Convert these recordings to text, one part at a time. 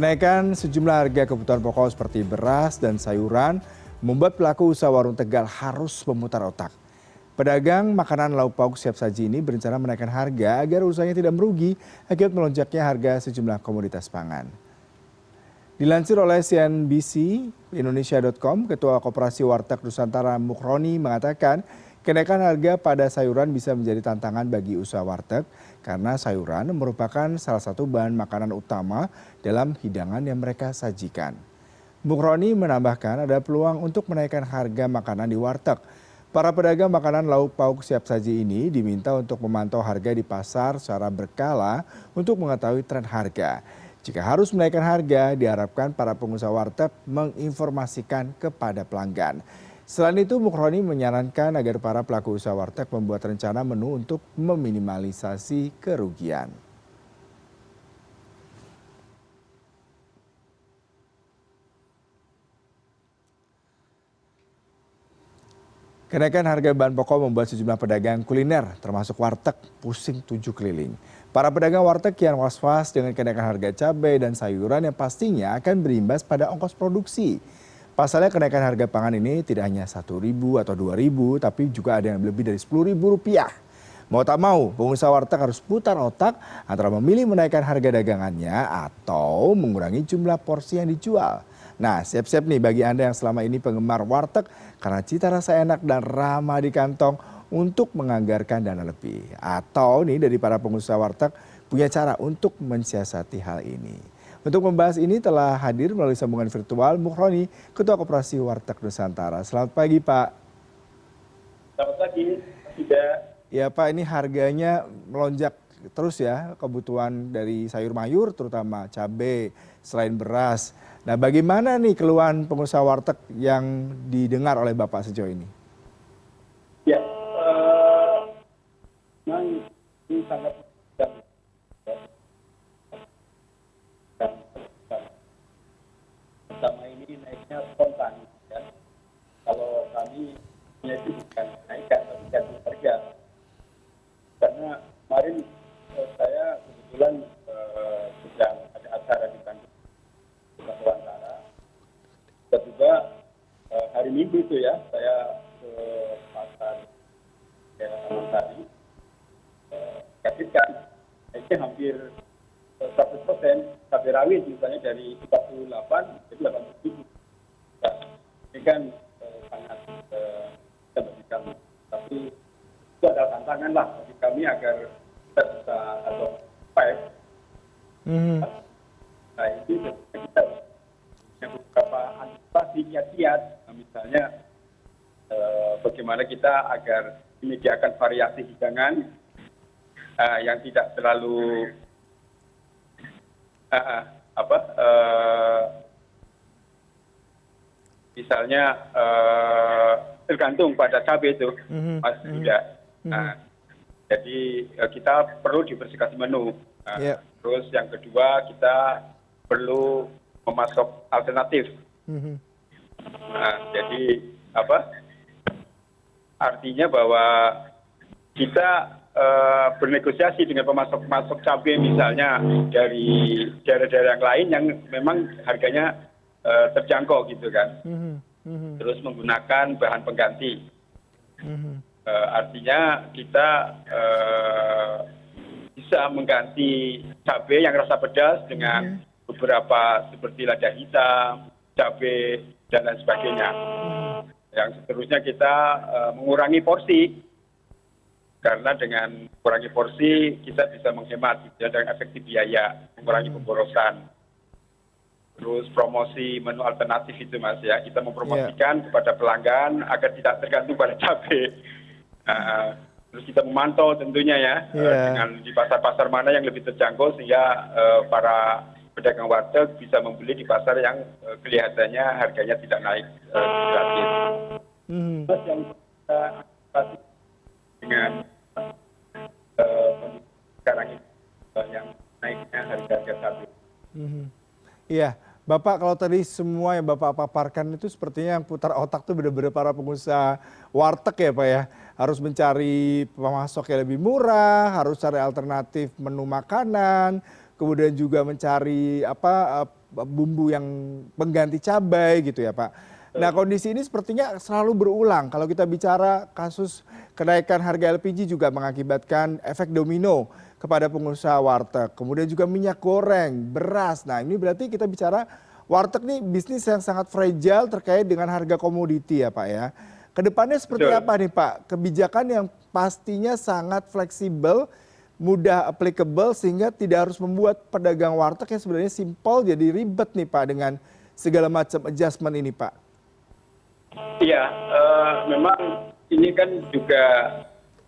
Kenaikan sejumlah harga kebutuhan pokok seperti beras dan sayuran membuat pelaku usaha warung Tegal harus memutar otak. Pedagang makanan lauk pauk siap saji ini berencana menaikkan harga agar usahanya tidak merugi akibat melonjaknya harga sejumlah komoditas pangan. Dilansir oleh CNBC Indonesia.com, Ketua Koperasi Warteg Nusantara Mukhroni mengatakan kenaikan harga pada sayuran bisa menjadi tantangan bagi usaha warteg karena sayuran merupakan salah satu bahan makanan utama dalam hidangan yang mereka sajikan. Mukhroni menambahkan ada peluang untuk menaikkan harga makanan di warteg. Para pedagang makanan lauk pauk siap saji ini diminta untuk memantau harga di pasar secara berkala untuk mengetahui tren harga. Jika harus menaikkan harga, diharapkan para pengusaha warteg menginformasikan kepada pelanggan. Selain itu, Mukhroni menyarankan agar para pelaku usaha warteg membuat rencana menu untuk meminimalisasi kerugian. Kenaikan harga bahan pokok membuat sejumlah pedagang kuliner, termasuk warteg, pusing tujuh keliling. Para pedagang warteg kian was-was dengan kenaikan harga cabai dan sayuran yang pastinya akan berimbas pada ongkos produksi. Pasalnya kenaikan harga pangan ini tidak hanya Rp1.000 atau Rp2.000, tapi juga ada yang lebih dari Rp10.000. Mau tak mau, pengusaha warteg harus putar otak antara memilih menaikkan harga dagangannya atau mengurangi jumlah porsi yang dijual. Nah, siap-siap nih bagi Anda yang selama ini penggemar warteg karena cita rasa enak dan ramah di kantong untuk menganggarkan dana lebih. Atau nih dari para pengusaha warteg punya cara untuk mensiasati hal ini. Untuk membahas ini telah hadir melalui sambungan virtual Mukhroni, Ketua Koperasi Warteg Nusantara. Selamat pagi Pak. Selamat pagi, tidak. Ya Pak, ini harganya melonjak terus ya, kebutuhan dari sayur mayur terutama cabai selain beras. Nah bagaimana nih keluhan pengusaha warteg yang didengar oleh Bapak sejauh ini? Ya, memang ini sangat mudah. Dan pertama ini naiknya spontan. Ya. Kalau kami itu bukan naikkan, tapi jatuh harga. Karena kemarin saya kebetulan sedang ada acara di Bandung. Nusantara. Tiba-tiba hari Minggu itu ya, saya ke pasar Taman kasihkan, naiknya hampir 100%, cabai rawit misalnya dari 48 jadi 80.000. Nah, ini kan sangat bagi kami. Tapi itu adalah tantangan lah bagi kami agar kita bisa atau survive. Nah itu kita punya beberapa antisipasi kiat-kiat, misalnya bagaimana kita agar menyediakan variasi hidangan yang tidak terlalu misalnya tergantung pada cabai itu, Mas Yuda. Jadi kita perlu diversifikasi menu. Terus yang kedua kita perlu memasok alternatif. Jadi artinya bahwa kita bernegosiasi dengan pemasok cabai misalnya dari daerah-daerah yang lain yang memang harganya terjangkau gitu kan. Terus menggunakan bahan pengganti. Artinya kita bisa mengganti cabai yang rasa pedas dengan beberapa seperti lada hitam, cabai, dan lain sebagainya. Yang seterusnya kita mengurangi porsi, karena dengan mengurangi porsi kita bisa menghemat dengan efektif biaya, mengurangi pemborosan. Terus promosi menu alternatif itu Mas ya, kita mempromosikan kepada pelanggan agar tidak tergantung pada cabai. Terus kita memantau tentunya ya dengan di pasar-pasar mana yang lebih terjangkau sehingga para pedagang warteg bisa membeli di pasar yang kelihatannya harganya tidak naik gratis. Terus yang kita antisipasi dengan sekarang ini yang naiknya harga cabai. Iya, Bapak kalau tadi semua yang Bapak paparkan itu sepertinya yang putar otak tuh benar-benar para pengusaha warteg ya Pak ya. Harus mencari pemasok yang lebih murah, harus cari alternatif menu makanan, kemudian juga mencari bumbu yang pengganti cabai gitu ya Pak. Nah kondisi ini sepertinya selalu berulang. Kalau kita bicara kasus kenaikan harga LPG juga mengakibatkan efek domino kepada pengusaha warteg. Kemudian juga minyak goreng, beras. Nah ini berarti kita bicara warteg nih bisnis yang sangat fragile terkait dengan harga komoditi ya Pak ya. Kedepannya seperti Betul. apa nih Pak? Kebijakan yang pastinya sangat fleksibel, mudah applicable sehingga tidak harus membuat pedagang warteg yang sebenarnya simpel jadi ribet nih Pak dengan segala macam adjustment ini Pak. Iya, memang ini kan juga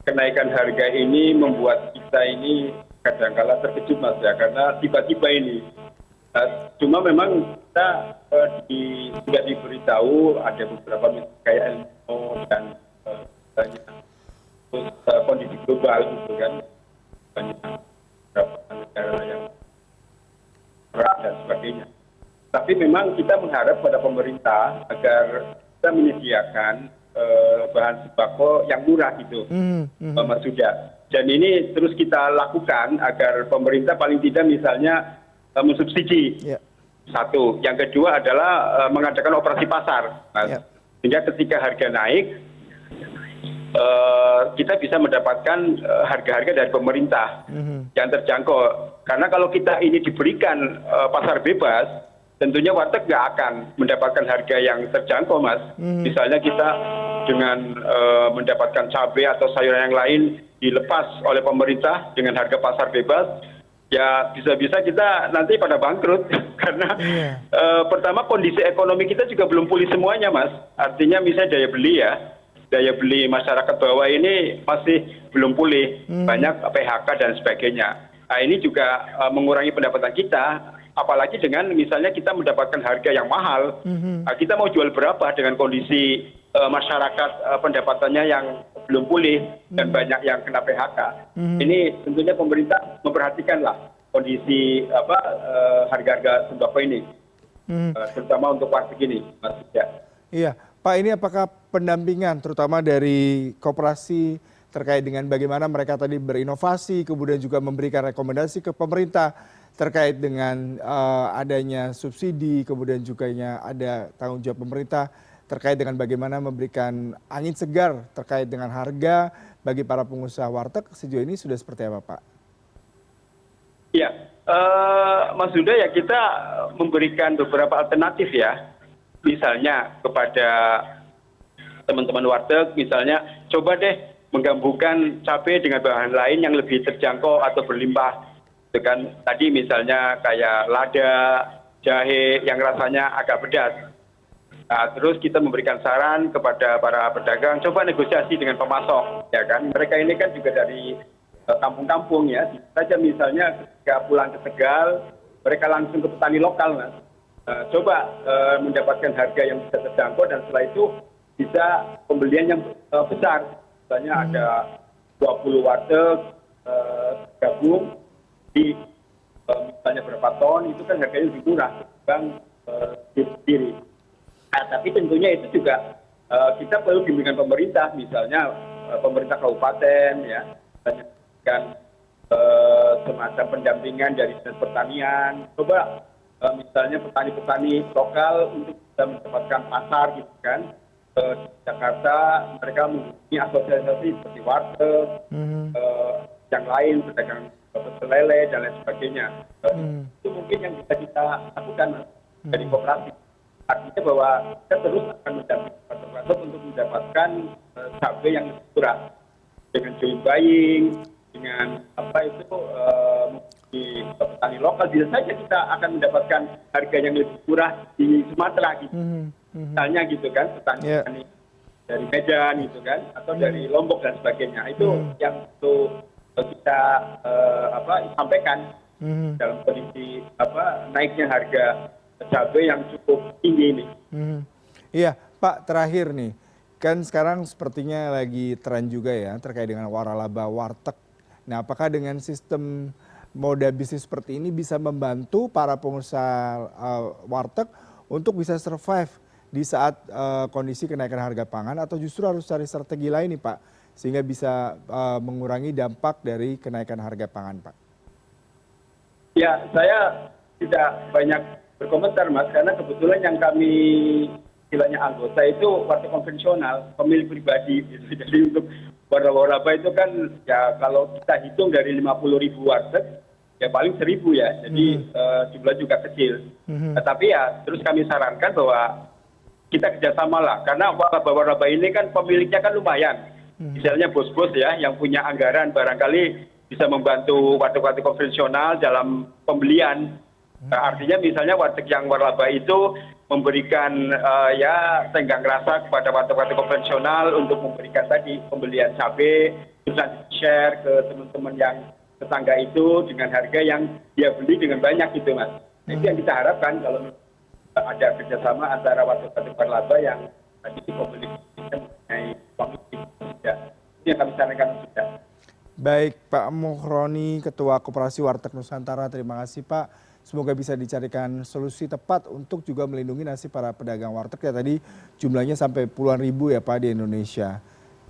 kenaikan harga ini membuat kita ini kadang-kala terkejut Mas ya, karena tiba-tiba ini. Cuma memang kita sudah diberitahu ada beberapa misalnya kayak El Nino dan banyak terus kondisi global gitu kan, banyak beberapa negara yang perang dan sebagainya. Tapi memang kita mengharap pada pemerintah agar kita menyediakan bahan sembako yang murah gitu, Mas Yuda. Dan ini terus kita lakukan agar pemerintah paling tidak misalnya mensubsidi. Ya. Satu. Yang kedua adalah mengadakan operasi pasar, Mas. Ya. Sehingga ketika harga naik, kita bisa mendapatkan harga-harga dari pemerintah yang terjangkau. Karena kalau kita ini diberikan pasar bebas, tentunya warteg nggak akan mendapatkan harga yang terjangkau, Mas. Misalnya kita dengan mendapatkan cabai atau sayuran yang lain dilepas oleh pemerintah dengan harga pasar bebas, ya bisa-bisa kita nanti pada bangkrut. Karena pertama kondisi ekonomi kita juga belum pulih semuanya, Mas. Artinya misalnya daya beli masyarakat bawah ini masih belum pulih, banyak PHK dan sebagainya. Nah ini juga mengurangi pendapatan kita, apalagi dengan misalnya kita mendapatkan harga yang mahal. Nah, kita mau jual berapa dengan kondisi masyarakat pendapatannya yang belum pulih dan banyak yang kena PHK. Ini tentunya pemerintah memperhatikanlah kondisi harga-harga sembako ini, terutama untuk warteg ini, Mas. Iya, Pak, ini apakah pendampingan terutama dari koperasi terkait dengan bagaimana mereka tadi berinovasi, kemudian juga memberikan rekomendasi ke pemerintah terkait dengan adanya subsidi, kemudian juga ada tanggung jawab pemerintah terkait dengan bagaimana memberikan angin segar terkait dengan harga bagi para pengusaha warteg sejauh ini sudah seperti apa, Pak? Ya, Mas Huda, ya kita memberikan beberapa alternatif ya. Misalnya kepada teman-teman warteg, misalnya coba deh menggabungkan cabai dengan bahan lain yang lebih terjangkau atau berlimpah. Itu kan tadi misalnya kayak lada, jahe yang rasanya agak pedas. Nah, terus kita memberikan saran kepada para pedagang, coba negosiasi dengan pemasok, ya kan? Mereka ini kan juga dari kampung-kampung ya. Saja misalnya ketika pulang ke Tegal, mereka langsung ke petani lokal, Mas. Coba mendapatkan harga yang bisa terjangkau dan setelah itu bisa pembelian yang besar. Misalnya ada 20 warteg gabung di misalnya berapa ton, itu kan harganya lebih murah ketimbang sendiri. Nah, tapi tentunya itu juga kita perlu bimbingan pemerintah, misalnya pemerintah kabupaten, ya, dan semacam pendampingan dari dinas pertanian. Coba misalnya petani-petani lokal untuk bisa mendapatkan pasar, gitu kan. Di Jakarta mereka mempunyai asosiasi seperti warteg, yang lain pedagang pecel lele dan lain sebagainya. Itu mungkin yang bisa kita lakukan, Mas, dari koperasi. Artinya bahwa kita terus akan mendampingi warteg untuk mendapatkan cabai yang lebih murah dengan joint buying, dengan di petani lokal, bisa saja kita akan mendapatkan harga yang lebih murah di Sumatera gitu. Misalnya gitu kan, petani dari Medan gitu kan, atau dari Lombok dan sebagainya. Itu yang perlu kita sampaikan dalam kondisi naiknya harga cabai yang cukup tinggi ini. Iya, Pak, terakhir nih, kan sekarang sepertinya lagi tren juga ya terkait dengan waralaba warteg. Nah, apakah dengan sistem moda bisnis seperti ini bisa membantu para pengusaha warteg untuk bisa survive di saat kondisi kenaikan harga pangan, atau justru harus cari strategi lain nih Pak, sehingga bisa mengurangi dampak dari kenaikan harga pangan, Pak? Ya, saya tidak banyak berkomentar Mas, karena kebetulan yang kami istilahnya anggota itu warteg konvensional, pemilik pribadi. Gitu. Jadi untuk waralaba itu kan ya kalau kita hitung dari 50.000 warteg, ya paling 1.000 ya. Jadi jumlah juga kecil. Tetapi ya terus kami sarankan bahwa kita kerjasama lah, karena waralaba ini kan pemiliknya kan lumayan. Misalnya bos-bos ya yang punya anggaran barangkali bisa membantu warteg-warteg konvensional dalam pembelian. Artinya misalnya warteg yang waralaba itu memberikan ya tenggang rasa kepada warteg-warteg konvensional untuk memberikan tadi pembelian cabai, terus nanti share ke teman-teman yang tetangga itu dengan harga yang dia beli dengan banyak gitu Mas. Nah, itu yang kita harapkan kalau ada kerjasama antara warteg-warteg waralaba yang tadi pemilik mempunyai pemilik tidak. Itu yang kami sarankan sudah. Baik Pak Mukroni, Ketua Koperasi Warteg Nusantara, terima kasih Pak. Semoga bisa dicarikan solusi tepat untuk juga melindungi nasib para pedagang warteg ya tadi jumlahnya sampai puluhan ribu ya Pak di Indonesia.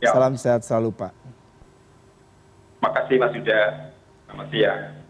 Ya. Salam sehat selalu Pak. Makasih Mas Yuda. Selamat siang.